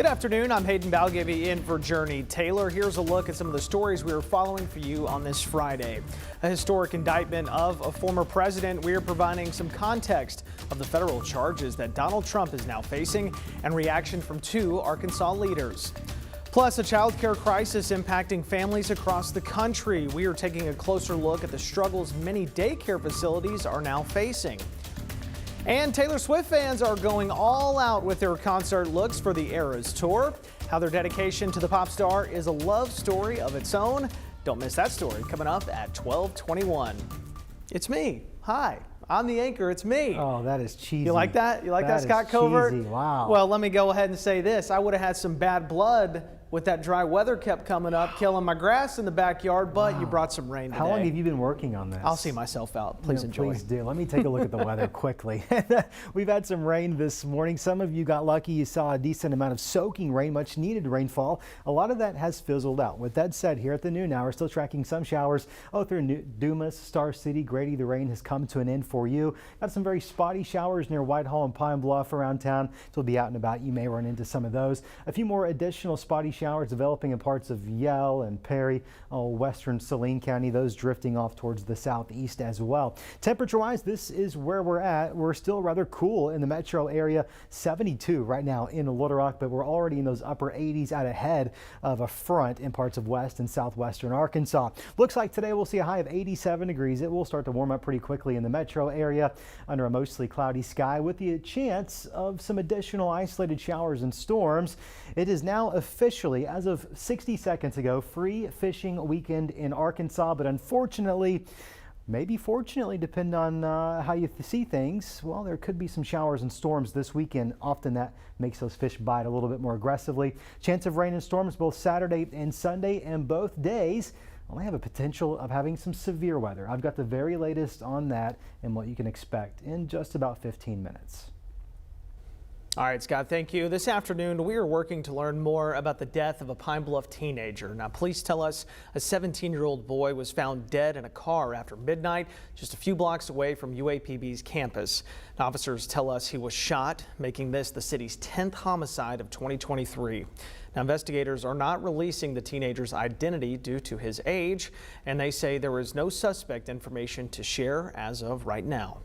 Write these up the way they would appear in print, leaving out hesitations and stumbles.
Good afternoon, I'm Hayden Balgavy in for Journey Taylor. Here's a look at some of the stories we are following for you on this Friday. A historic indictment of a former president. We are providing some context of the federal charges that Donald Trump is now facing and reaction from two Arkansas leaders. Plus, a child care crisis impacting families across the country. We are taking a closer look at the struggles many daycare facilities are now facing. And Taylor Swift fans are going all out with their concert looks for the Eras Tour. How their dedication to the pop star is a love story of its own. Don't miss that story coming up at 12:21. It's me. Hi. I'm the anchor. It's me. Oh, that is cheesy. You like that? You like that, Scott Covert? Cheesy. Wow. Well, let me go ahead and say this. I would have had some bad blood with that dry weather kept coming up, killing my grass in the backyard, but you brought some rain today. How long have you been working on this? I'll see myself out. Please enjoy. Please do. Let me take a look at the weather quickly. We've had some rain this morning. Some of you got lucky. You saw a decent amount of soaking rain, much needed rainfall. A lot of that has fizzled out. With that said, here at the noon hour, still tracking some showers through Dumas, Star City, Grady. The rain has come to an end for you. Got some very spotty showers near Whitehall and Pine Bluff around town. So you'll be out and about. You may run into some of those. A few more additional spotty showers developing in parts of Yell and Perry, western Saline County, those drifting off towards the southeast as well. Temperature-wise, this is where we're at. We're still rather cool in the metro area, 72 right now in Little Rock, but we're already in those upper 80s out ahead of a front in parts of west and southwestern Arkansas. Looks like today we'll see a high of 87 degrees. It will start to warm up pretty quickly in the metro area under a mostly cloudy sky with the chance of some additional isolated showers and storms. It is now officially, as of 60 seconds ago, free fishing weekend in Arkansas, but unfortunately, maybe fortunately, depending on how you see things, well, there could be some showers and storms this weekend. Often that makes those fish bite a little bit more aggressively. Chance of rain and storms both Saturday and Sunday, and both days only have a potential of having some severe weather. I've got the very latest on that and what you can expect in just about 15 minutes. All right, Scott, thank you. This afternoon, we are working to learn more about the death of a Pine Bluff teenager. Now, police tell us a 17-year-old boy was found dead in a car after midnight, just a few blocks away from UAPB's campus. Now, officers tell us he was shot, making this the city's 10th homicide of 2023. Now, investigators are not releasing the teenager's identity due to his age, and they say there is no suspect information to share as of right now.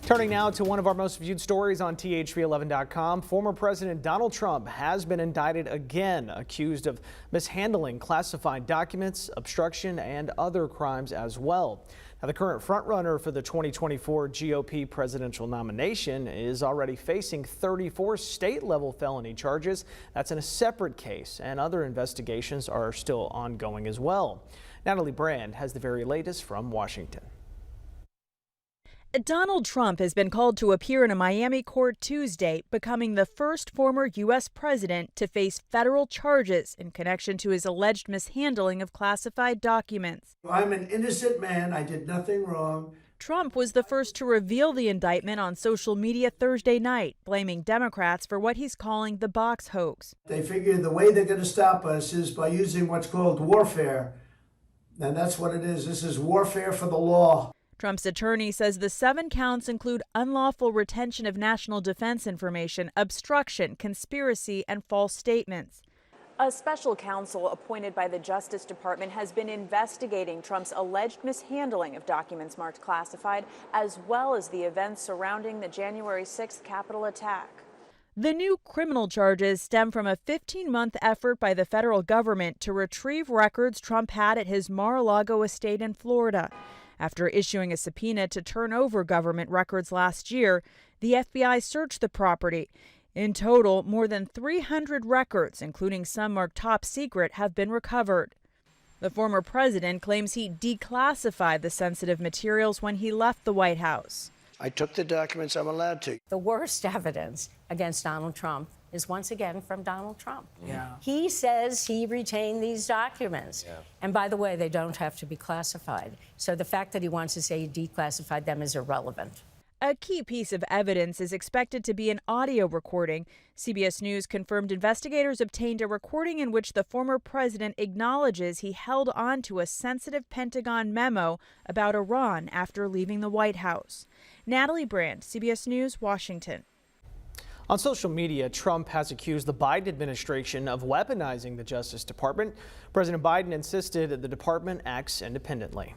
Turning now to one of our most viewed stories on THV11.com, former President Donald Trump has been indicted again, accused of mishandling classified documents, obstruction, and other crimes as well. Now, the current frontrunner for the 2024 GOP presidential nomination is already facing 34 state-level felony charges. That's in a separate case, and other investigations are still ongoing as well. Natalie Brand has the very latest from Washington. Donald Trump has been called to appear in a Miami court Tuesday, becoming the first former U.S. president to face federal charges in connection to his alleged mishandling of classified documents. I'm an innocent man. I did nothing wrong. Trump was the first to reveal the indictment on social media Thursday night, blaming Democrats for what he's calling the box hoax. They figure the way they're going to stop us is by using what's called warfare. And that's what it is. This is warfare for the law. Trump's attorney says the 7 counts include unlawful retention of national defense information, obstruction, conspiracy, and false statements. A special counsel appointed by the Justice Department has been investigating Trump's alleged mishandling of documents marked classified, as well as the events surrounding the January 6th Capitol attack. The new criminal charges stem from a 15-month effort by the federal government to retrieve records Trump had at his Mar-a-Lago estate in Florida. After issuing a subpoena to turn over government records last year, the FBI searched the property. In total, more than 300 records, including some marked top secret, have been recovered. The former president claims he declassified the sensitive materials when he left the White House. I took the documents I'm allowed to. The worst evidence against Donald Trump is once again from Donald Trump. Yeah. He says he retained these documents. Yeah. And by the way, they don't have to be classified. So the fact that he wants to say he declassified them is irrelevant. A key piece of evidence is expected to be an audio recording. CBS News confirmed investigators obtained a recording in which the former president acknowledges he held on to a sensitive Pentagon memo about Iran after leaving the White House. Natalie Brand, CBS News, Washington. On social media, Trump has accused the Biden administration of weaponizing the Justice Department. President Biden insisted that the department acts independently.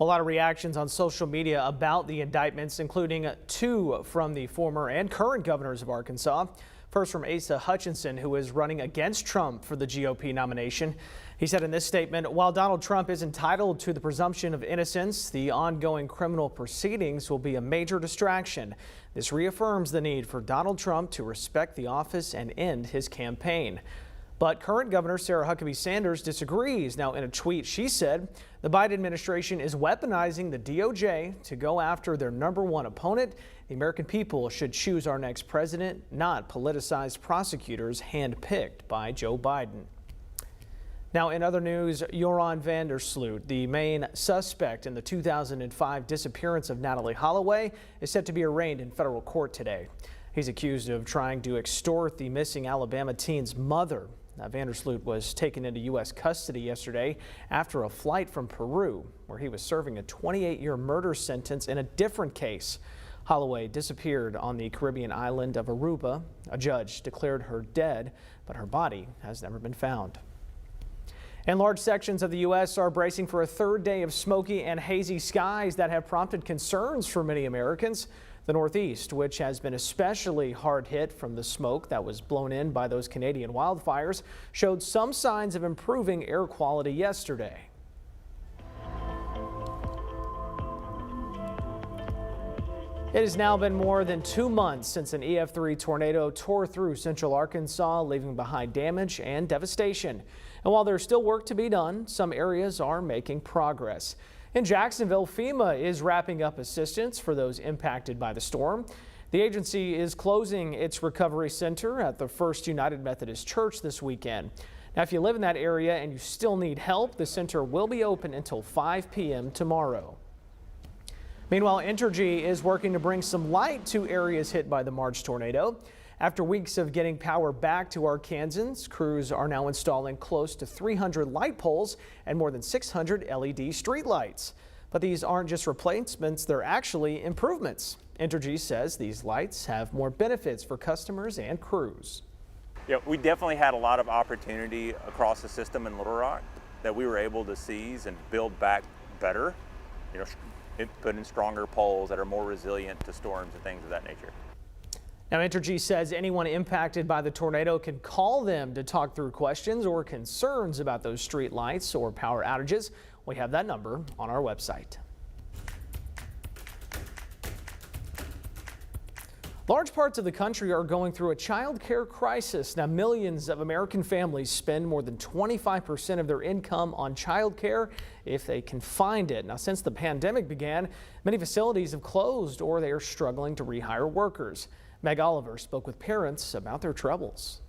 A lot of reactions on social media about the indictments, including 2 from the former and current governors of Arkansas. First from Asa Hutchinson, who is running against Trump for the GOP nomination. He said in this statement, while Donald Trump is entitled to the presumption of innocence, the ongoing criminal proceedings will be a major distraction. This reaffirms the need for Donald Trump to respect the office and end his campaign. But current Governor Sarah Huckabee Sanders disagrees. Now, in a tweet, she said the Biden administration is weaponizing the DOJ to go after their #1 opponent. The American people should choose our next president, not politicized prosecutors handpicked by Joe Biden. Now, in other news, Joran van der Sloot, the main suspect in the 2005 disappearance of Natalie Holloway, is set to be arraigned in federal court today. He's accused of trying to extort the missing Alabama teen's mother. Now, van der Sloot was taken into U.S. custody yesterday after a flight from Peru, where he was serving a 28-year murder sentence in a different case. Holloway disappeared on the Caribbean island of Aruba. A judge declared her dead, but her body has never been found. And large sections of the U.S. are bracing for a 3rd day of smoky and hazy skies that have prompted concerns for many Americans. The Northeast, which has been especially hard hit from the smoke that was blown in by those Canadian wildfires, showed some signs of improving air quality yesterday. It has now been more than 2 months since an EF3 tornado tore through central Arkansas, leaving behind damage and devastation. And while there's still work to be done, some areas are making progress. In Jacksonville, FEMA is wrapping up assistance for those impacted by the storm. The agency is closing its recovery center at the First United Methodist Church this weekend. Now, if you live in that area and you still need help, the center will be open until 5 p.m. tomorrow. Meanwhile, Entergy is working to bring some light to areas hit by the March tornado. After weeks of getting power back to Arkansans, crews are now installing close to 300 light poles and more than 600 LED street lights. But these aren't just replacements, they're actually improvements. Entergy says these lights have more benefits for customers and crews. Yeah, we definitely had a lot of opportunity across the system in Little Rock that we were able to seize and build back better, put in stronger poles that are more resilient to storms and things of that nature. Now, Entergy says anyone impacted by the tornado can call them to talk through questions or concerns about those street lights or power outages. We have that number on our website. Large parts of the country are going through a child care crisis. Now, millions of American families spend more than 25% of their income on child care if they can find it. Now, since the pandemic began, many facilities have closed or they are struggling to rehire workers. Meg Oliver spoke with parents about their troubles.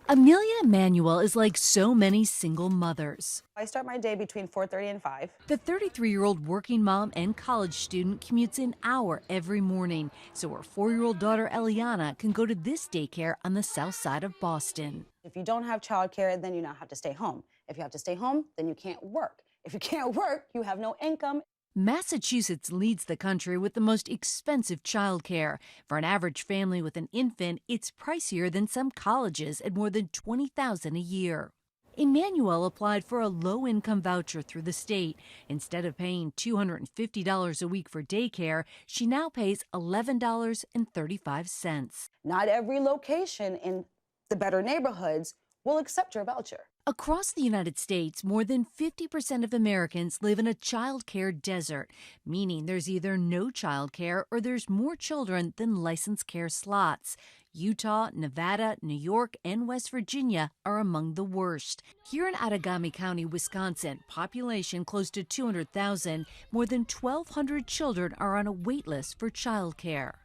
Amelia Emanuel is like so many single mothers. I start my day between 4:30 and 5. The 33-year-old working mom and college student commutes an hour every morning, so her 4-year-old daughter Eliana can go to this daycare on the south side of Boston. If you don't have childcare, then you now have to stay home. If you have to stay home, then you can't work. If you can't work, you have no income. Massachusetts leads the country with the most expensive childcare. For an average family with an infant, it's pricier than some colleges at more than $20,000 a year. Emmanuel applied for a low-income voucher through the state. Instead of paying $250 a week for daycare, she now pays $11.35. Not every location in the better neighborhoods will accept your voucher. Across the United States, more than 50% of Americans live in a child care desert, meaning there's either no child care or there's more children than licensed care slots. Utah, Nevada, New York, and West Virginia are among the worst. Here in Outagamie County, Wisconsin, population close to 200,000, more than 1,200 children are on a wait list for child care.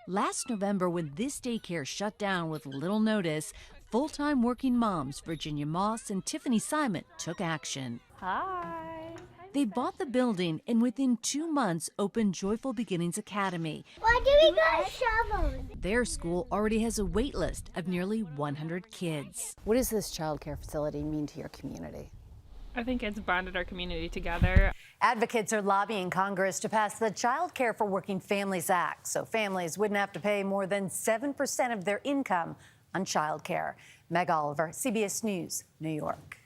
Last November, when this daycare shut down with little notice, full-time working moms Virginia Moss and Tiffany Simon took action. Hi. They bought the building and within 2 months opened Joyful Beginnings Academy. Why do we got shovels? Their school already has a wait list of nearly 100 kids. What does this child care facility mean to your community? I think it's bonded our community together. Advocates are lobbying Congress to pass the Child Care for Working Families Act, so families wouldn't have to pay more than 7% of their income on child care. Meg Oliver, CBS News, New York.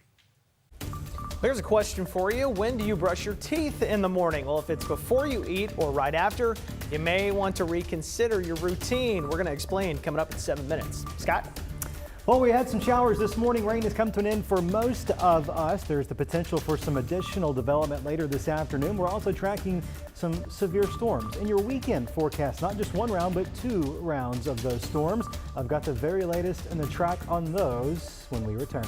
Here's a question for you. When do you brush your teeth in the morning? Well, if it's before you eat or right after, you may want to reconsider your routine. We're going to explain coming up in 7 minutes. Scott? Well, we had some showers this morning. Rain has come to an end for most of us. There's the potential for some additional development later this afternoon. We're also tracking some severe storms in your weekend forecast. Not just one round, but 2 rounds of those storms. I've got the very latest in the track on those when we return.